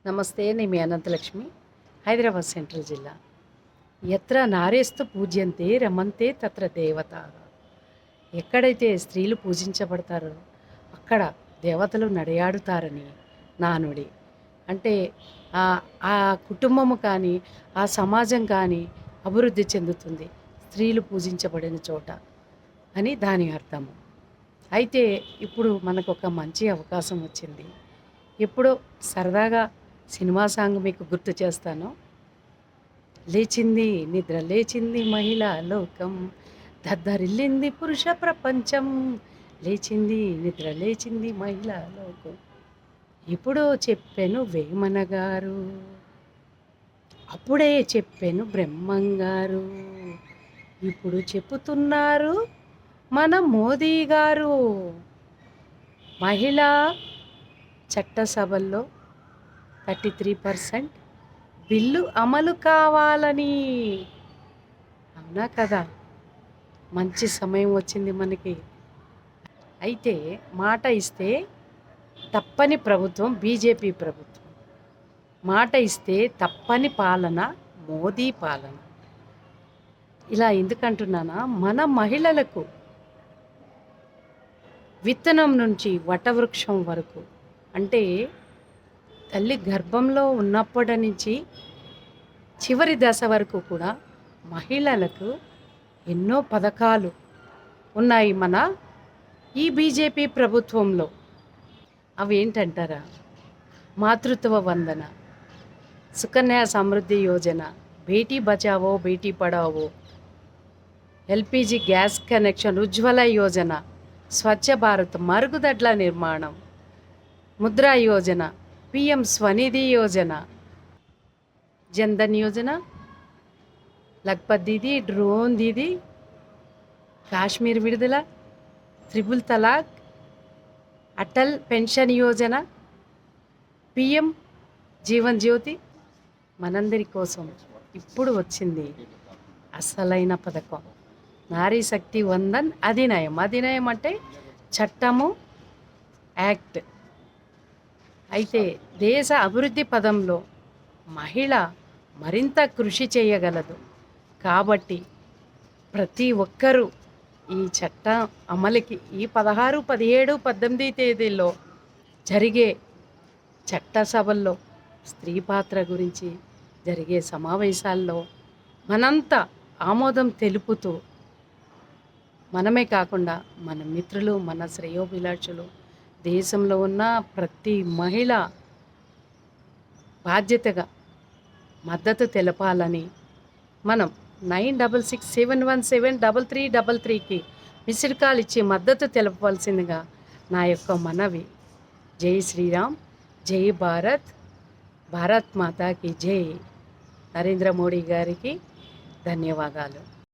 నమస్తే, నేను మీ అనంతలక్ష్మి, హైదరాబాద్ సెంట్రల్ జిల్లా. ఎత్ర నారేస్తు పూజ్యంతే రమంతే తత్ర దేవత. ఎక్కడైతే స్త్రీలు పూజించబడతారో అక్కడ దేవతలు నడయాడుతారని నానుడి. అంటే ఆ కుటుంబము కానీ ఆ సమాజం కానీ అభివృద్ధి చెందుతుంది స్త్రీలు పూజించబడిన చోట అని దాని అర్థము. అయితే ఇప్పుడు మనకు ఒక మంచి అవకాశం వచ్చింది. ఎప్పుడో సరదాగా సినిమా సాంగ్ మీకు గుర్తు చేస్తాను. లేచింది నిద్ర లేచింది మహిళా లోకం, దద్దరిల్లింది పురుష ప్రపంచం. లేచింది నిద్ర లేచింది మహిళా లోకం. ఇప్పుడో చెప్పెను వేమన గారు, అప్పుడే చెప్పెను బ్రహ్మంగారు, ఇప్పుడు చెప్పుతున్నారు మన మోదీ గారు. మహిళా చట్టసభల్లో 33% బిల్లు అమలు కావాలని. అవునా కదా? మంచి సమయం వచ్చింది మనకి. అయితే మాట ఇస్తే తప్పని ప్రభుత్వం బీజేపీ ప్రభుత్వం, మాట ఇస్తే తప్పని పాలన మోదీ పాలన. ఇలా ఎందుకంటున్నానా, మన మహిళలకు విత్తనం నుంచి వటవృక్షం వరకు, అంటే తల్లి గర్భంలో ఉన్నప్పటి నుంచి చివరి దశ వరకు కూడా మహిళలకు ఎన్నో పథకాలు ఉన్నాయి మన ఈ బీజేపీ ప్రభుత్వంలో. అవి ఏంటంటారా? Matritva Vandana, Sukanya Samriddhi Yojana, Beti Bachao Beti Padhao, LPG gas connection, Ujjwala Yojana, Swachh Bharat మరుగుదొడ్ల నిర్మాణం, ముద్రా యోజన, పిఎం స్వనిధి యోజన, జన్ధన్ యోజన, లఖ్పత్ దీదీ, డ్రోన్ దీదీ, కాశ్మీర్ విడుదల, triple talaq, Atal pension Yojana, PM Jeevan Jyoti. మనందరి కోసం ఇప్పుడు వచ్చింది అసలైన పథకం, నారీ శక్తి వందన్ అధినయం. అధినయం అంటే చట్టము, యాక్ట్. అయితే దేశ అభివృద్ధి పదంలో మహిళ మరింత కృషి చేయగలదు. కాబట్టి ప్రతి ఒక్కరూ ఈ చట్టం అమలుకి ఈ 16, 17, 18 తేదీల్లో జరిగే చట్టసభల్లో స్త్రీ పాత్ర గురించి జరిగే సమావేశాల్లో మనంతా ఆమోదం తెలుపుతూ, మనమే కాకుండా మన మిత్రులు, మన శ్రేయోభిలాషులు, దేశంలో ఉన్న ప్రతి మహిళ బాధ్యతగా మద్దతు తెలపాలని మనం 9667173333కి మిస్డ్ కాల్ ఇచ్చి మద్దతు తెలపవలసిందిగా నా యొక్క మనవి. జై శ్రీరామ్, జై భారత్, భారత్ మాతాకి జై. నరేంద్ర మోడీ గారికి ధన్యవాదాలు.